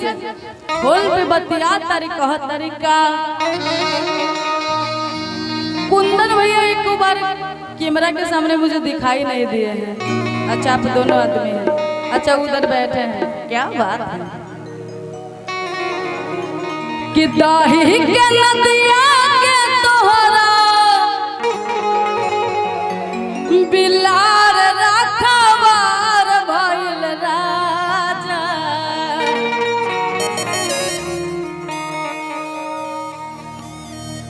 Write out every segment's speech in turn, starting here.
से होल पे बतिया तरीका तरीका। कुंदन भैया एक बार कैमरा के सामने मुझे दिखाई नहीं दिए हैं। अच्छा आप दोनों आदमी हैं, अच्छा उधर बैठे हैं, क्या बात है कि दाही के नदिया के तोहरा बिलार रखवार भइल राजा।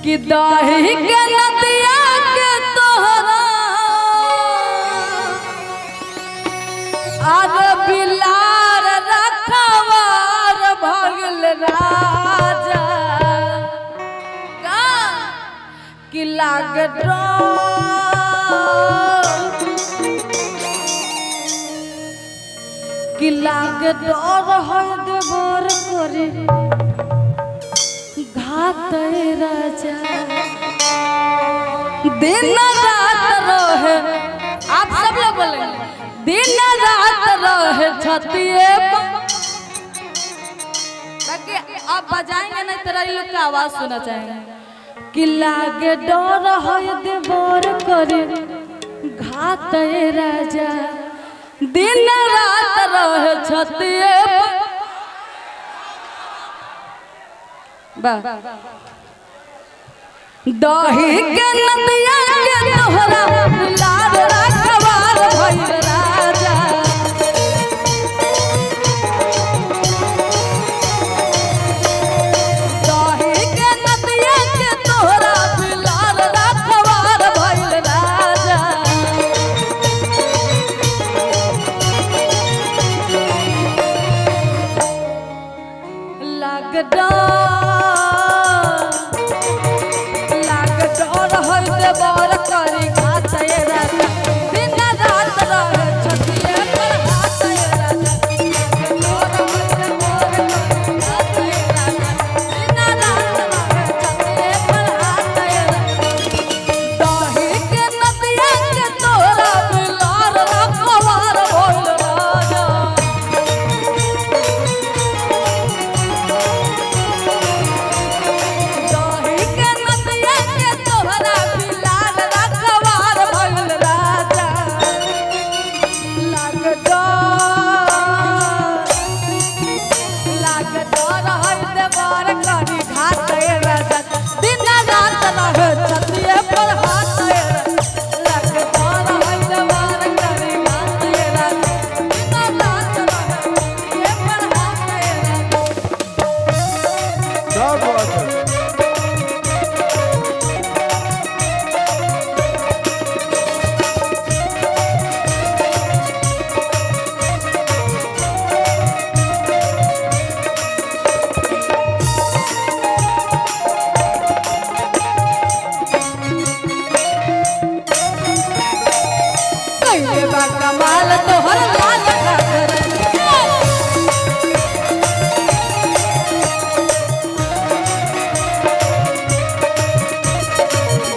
कि दाही के नदिया के तोहरा आर बिलार रखवार भइल राजा। का कि लाग कि लाग डर है देवर करे घात राजा। दिन रात रहे, आप सब लोग बोले दिन रात रहे छतिए। बाकी आप बजाएंगे नहीं तेरा ये लोग का आवाज सुना चाहेंगे। कि लागे डर है देवर करे घात राजा। दिन रात रहे छतिए। दही के नदिया के तोहरा लाल रखवार भइल राजा। दही के नदिया के तोहरा लाल रखवार भइल राजा। बर करी घात राजा। दिन रात रहे छतिए पर हाथ राजा। दिन रात रहे छतिए पर हाथ राजा। दही के नदिया के तोरा बिलार रखवार भइल राजा। दही के नदिया के तोरा कमाल तोहर लाल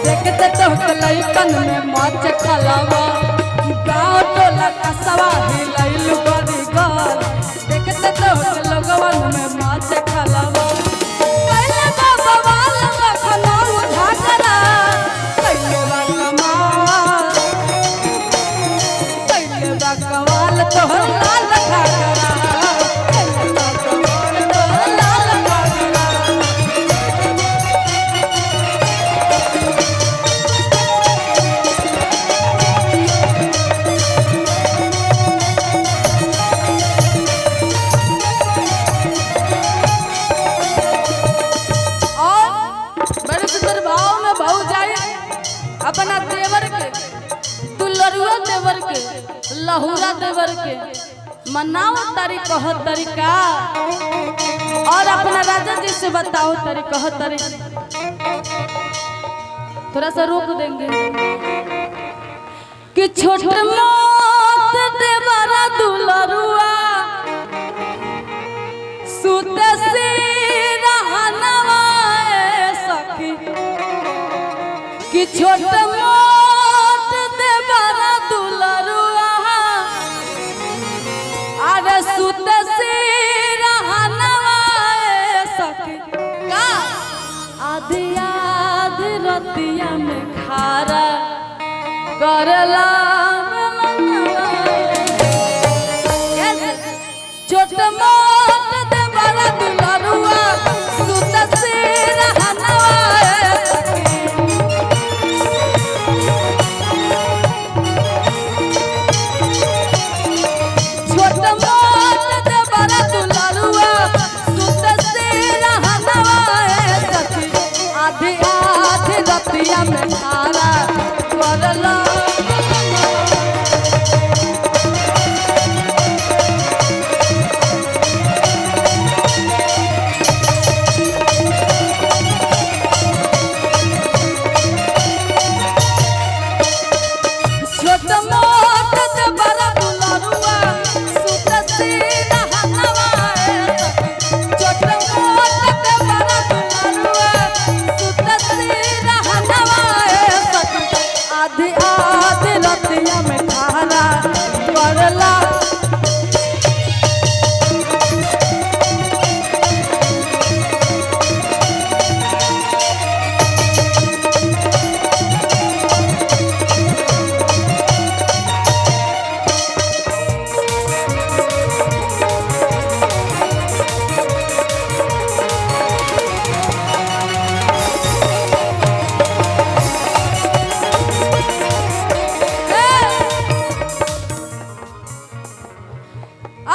देखते तो लइकन में मच खलवा। गाँव टोला कसवा हिलैल बड़ी गल। देखते तो लगवन में मच खलवा। पहले बाबा वाल लखनऊ झाकरा पहले बा कमाल तोहर लाल घाघरा। तोहर लाल घाघरा। और बड़े सुंदर भाव में भाव जाए अपना देवर के दुलरुआ देवर के लहुरा देवर के मनाओ तरीका तरीका। और अपना राजा जी से बताओ तरीका तरीका। थोड़ा सा रोक देंगे कि छोट मोट देवरा दुलरुआ सुते से रहनवा सखी। कि छोट मोट देवरा दुलरुआ अरे सुते से रहनवा करला छोट मोट दे बड़ा दुलरुआ सुत से रहनवा छोट मोट दे बड़ा दुलरुआ सुत से रहनवा आधी आधी रतिया में खारा करला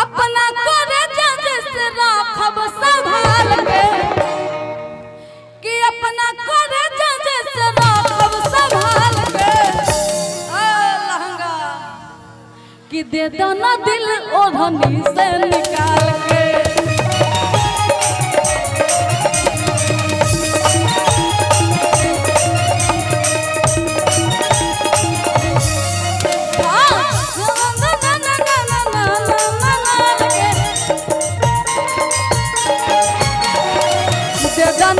अपना करे जैसे राखब संभाल के कि अपना करे जैसे राखब संभाल के लहंगा कि दे दो ना दिल ओढ़नी से निकाल के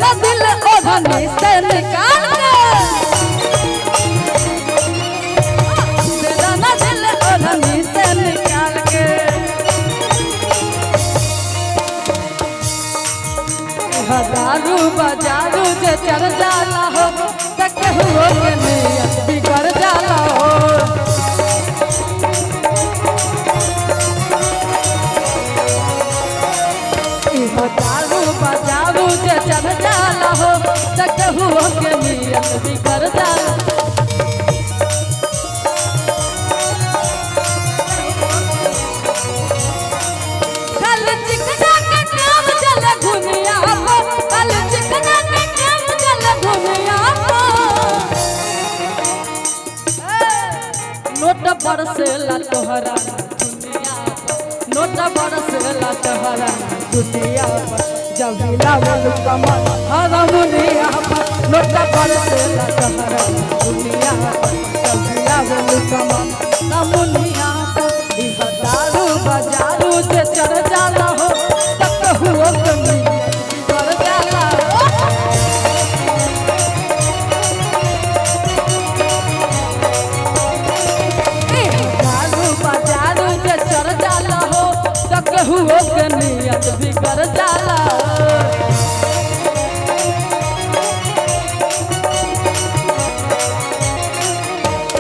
ना दिल ओढ़नी से निकाल के ना दिल ओढ़नी से निकाल के हजारू बाजारू जे चढ़ जाला हो त केहू के नियत बिगड़ जाला हो हजारू बाजारू जे चढ़ जाला हो त केहू के नियत बिगड़ जाला कल चिकना के काम चले घुनिया को कल चिकना के काम चले घुनिया को नोट बरसेला तोहरा दुनिया नोट बरसेला तोहरा दुनिया पर जब लावल कमल हरमुनिया पर नोट बरसेला तोहरा दुनिया पर जब लावल कमल हरमुनिया पर हजारू बाजारू से चढ़ जाला हो तक हुआ कमी कर जाला हजारू बाजारू से चढ़ जाला हो तक हुआ के नियत भी कर जाला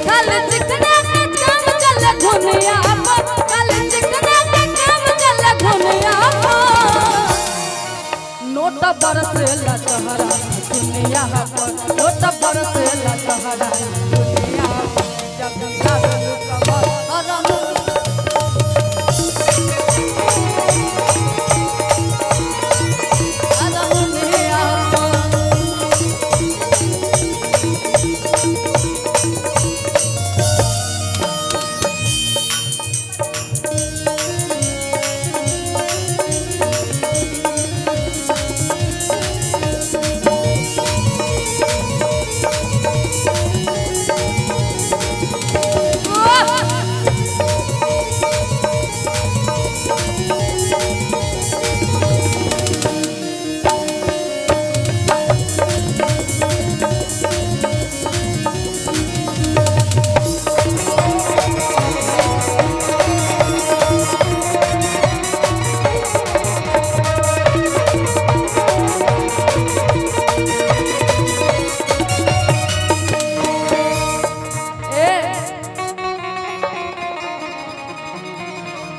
कल चिकना के काम चले घुनिया पर कल चिकना के काम चले घुनिया पर नोट बरसेला तोहरा दुनिया पर नोट बरसेला तोहरा दुनिया पर जब लागल कमर हरम हरमुनिया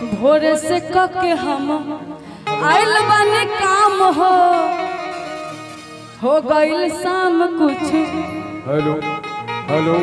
भोरे से कके हम आइल बानी काम हो गइल शाम कुछ हेलो हेलो